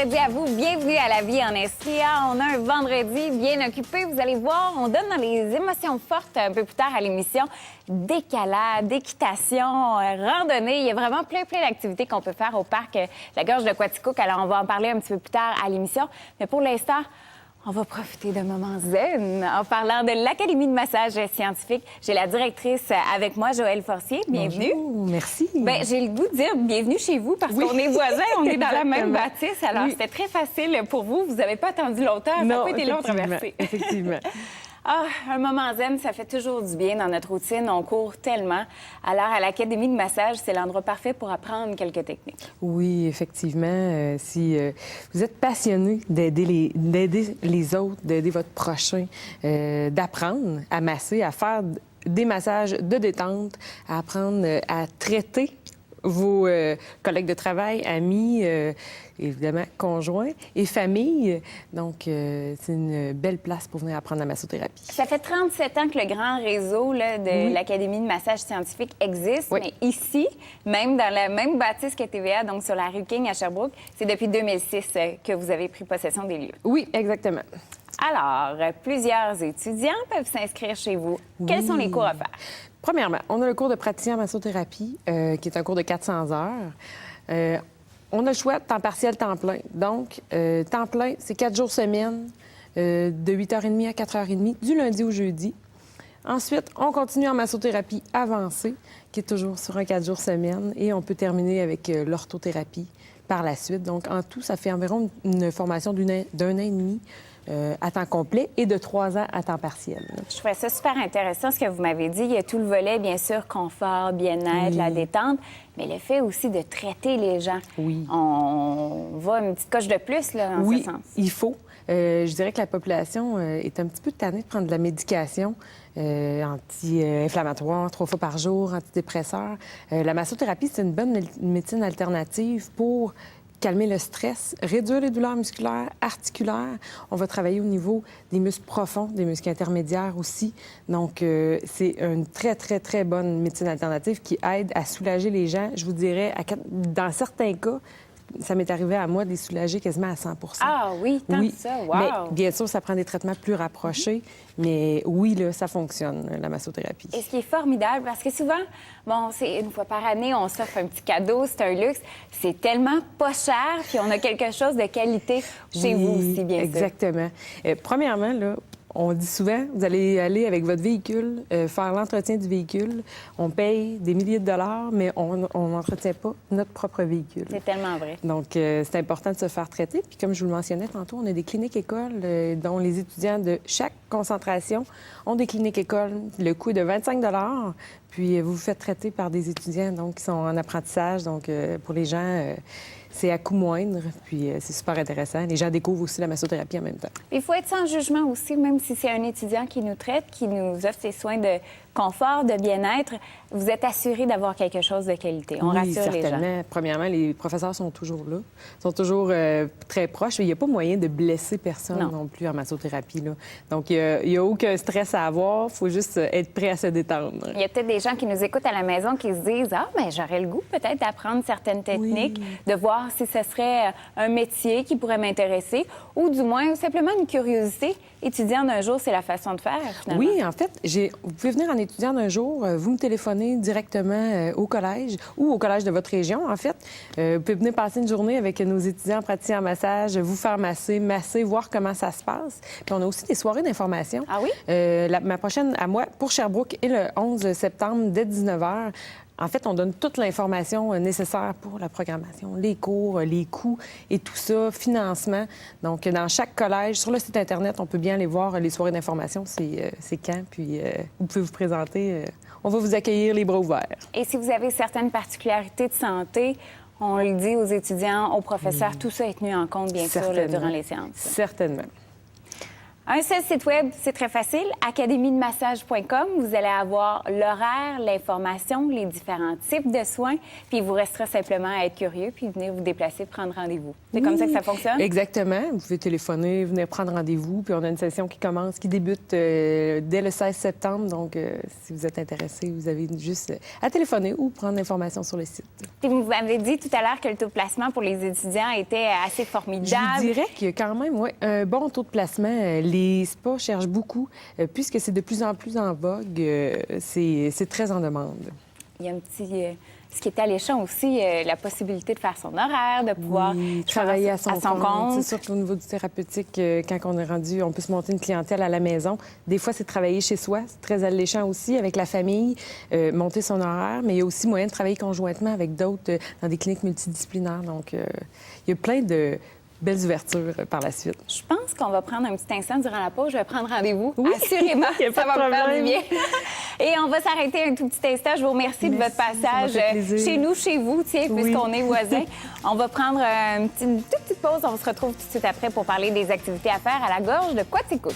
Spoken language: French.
vendredi à vous. Bienvenue à La Vie en Estria. On a un vendredi bien occupé. Vous allez voir, on donne dans les émotions fortes un peu plus tard à l'émission. Décalade, équitation, randonnée. Il y a vraiment plein d'activités qu'on peut faire au parc La Gorge de Quaticook. Alors, on va en parler un petit peu plus tard à l'émission. Mais pour l'instant, on va profiter d'un moment zen en parlant de l'Académie de massage scientifique. J'ai la directrice avec moi, Joëlle Forcier. Bienvenue. Bonjour, merci. Bien, j'ai le goût de dire bienvenue chez vous parce qu'on est voisins, on est dans la même bâtisse. Alors, c'était très facile pour vous. Vous n'avez pas attendu longtemps. Ça n'a pas été long à traverser. Effectivement. Ah, un moment zen, ça fait toujours du bien dans notre routine. On court tellement. Alors, à l'Académie de massage, c'est l'endroit parfait pour apprendre quelques techniques. Oui, effectivement. Si vous êtes passionné d'aider les autres, d'aider votre prochain, d'apprendre à masser, à faire des massages de détente, à apprendre à traiter vos collègues de travail, amis, évidemment conjoints et famille. Donc, c'est une belle place pour venir apprendre la massothérapie. Ça fait 37 ans que le grand réseau là, de l'Académie de massage scientifique existe, mais ici, même dans la même bâtisse que TVA, donc sur la rue King à Sherbrooke, c'est depuis 2006 que vous avez pris possession des lieux. Oui, exactement. Alors, plusieurs étudiants peuvent s'inscrire chez vous. Quels sont les cours à faire? Premièrement, on a le cours de praticien en massothérapie, qui est un cours de 400 heures. On a le choix de temps partiel, temps plein. Donc, temps plein, c'est 4 jours semaine, de 8h30 à 4h30, du lundi au jeudi. Ensuite, on continue en massothérapie avancée, qui est toujours sur un 4 jours semaine, et on peut terminer avec l'orthothérapie par la suite. Donc, en tout, ça fait environ une formation d'un an et demi à temps complet et de 3 ans à temps partiel. Je trouvais ça super intéressant, ce que vous m'avez dit. Il y a tout le volet, bien sûr, confort, bien-être, la détente, mais le fait aussi de traiter les gens. Oui. On va une petite coche de plus, là, en ce sens. Oui, il faut. Je dirais que la population est un petit peu tannée de prendre de la médication anti-inflammatoire 3 fois par jour, antidépresseur. La massothérapie, c'est une bonne médecine alternative pour calmer le stress, réduire les douleurs musculaires, articulaires. On va travailler au niveau des muscles profonds, des muscles intermédiaires aussi. Donc, c'est une très bonne médecine alternative qui aide à soulager les gens. Je vous dirais, dans certains cas, ça m'est arrivé à moi de les soulager quasiment à 100 Ah oui, tant que ça, wow! Mais bien sûr, ça prend des traitements plus rapprochés, mais oui, là, ça fonctionne, la massothérapie. Et ce qui est formidable, parce que souvent, bon, c'est une fois par année, on s'offre un petit cadeau, c'est un luxe. C'est tellement pas cher, puis on a quelque chose de qualité chez vous aussi, bien sûr. Exactement. Premièrement, là, on dit souvent, vous allez aller avec votre véhicule, faire l'entretien du véhicule. On paye des milliers de dollars, mais on n'entretient pas notre propre véhicule. C'est tellement vrai. Donc, c'est important de se faire traiter. Puis, comme je vous le mentionnais tantôt, on a des cliniques-écoles dont les étudiants de chaque concentration ont des cliniques-écoles. Le coût est de 25 $. Puis, vous vous faites traiter par des étudiants donc, qui sont en apprentissage. Donc, pour les gens, c'est à coût moindre, puis c'est super intéressant. Les gens découvrent aussi la massothérapie en même temps. Il faut être sans jugement aussi, même si c'est un étudiant qui nous traite, qui nous offre ses soins de confort, de bien-être. Vous êtes assuré d'avoir quelque chose de qualité. On rassure les gens. Certainement. Premièrement, les professeurs sont toujours là, sont toujours très proches. Il n'y a pas moyen de blesser personne non plus en massothérapie, là. Donc, il n'y a aucun stress à avoir. Il faut juste être prêt à se détendre. Il y a peut-être des gens qui nous écoutent à la maison qui se disent « Ah, mais j'aurais le goût peut-être d'apprendre certaines techniques, de voir si ce serait un métier qui pourrait m'intéresser ou du moins simplement une curiosité. Étudiant d'un jour, c'est la façon de faire, finalement. » Oui, en fait, vous pouvez venir en étudiant d'un jour, vous me téléphonez directement au collège ou au collège de votre région, en fait. Vous pouvez venir passer une journée avec nos étudiants praticiens en massage, vous faire masser, voir comment ça se passe. Puis on a aussi des soirées d'information. Ah oui? Ma prochaine, à moi, pour Sherbrooke, est le 11 septembre, dès 19h. En fait, on donne toute l'information nécessaire pour la programmation, les cours, les coûts et tout ça, financement. Donc, dans chaque collège, sur le site Internet, on peut bien aller voir les soirées d'information, c'est quand, puis vous pouvez vous présenter. On va vous accueillir les bras ouverts. Et si vous avez certaines particularités de santé, on le dit aux étudiants, aux professeurs, tout ça est tenu en compte, bien sûr, là, durant les séances. Certainement. Un seul site web, c'est très facile, academiedeMassage.com. Vous allez avoir l'horaire, l'information, les différents types de soins, puis il vous restera simplement à être curieux puis venir vous déplacer, prendre rendez-vous. C'est comme ça que ça fonctionne? Exactement. Vous pouvez téléphoner, venir prendre rendez-vous, puis on a une session qui débute dès le 16 septembre. Donc, si vous êtes intéressé, vous avez juste à téléphoner ou prendre l'information sur le site. Puis vous m'avez dit tout à l'heure que le taux de placement pour les étudiants était assez formidable. Je vous dirais qu'il y a quand même un bon taux de placement. Les spas cherchent beaucoup. Puisque c'est de plus en plus en vogue, c'est très en demande. Il y a un petit... ce qui est alléchant aussi, la possibilité de faire son horaire, de pouvoir travailler à son compte. compte. C'est sûr qu'au niveau du thérapeutique, quand on est rendu, on peut se monter une clientèle à la maison. Des fois, c'est de travailler chez soi. C'est très alléchant aussi avec la famille, monter son horaire. Mais il y a aussi moyen de travailler conjointement avec d'autres dans des cliniques multidisciplinaires. Donc, il y a plein de belles ouvertures par la suite. Je pense qu'on va prendre un petit instant durant la pause. Je vais prendre rendez-vous. Oui. Assurément, Il y a ça pas de va me faire du problème. bien. Et on va s'arrêter un tout petit instant. Je vous remercie de votre Merci, ça m'a passage fait plaisir. chez nous, chez vous, tiens, Oui. puisqu'on est voisins. On va prendre une toute petite pause. On se retrouve tout de suite après pour parler des activités à faire à la gorge de Quaticook.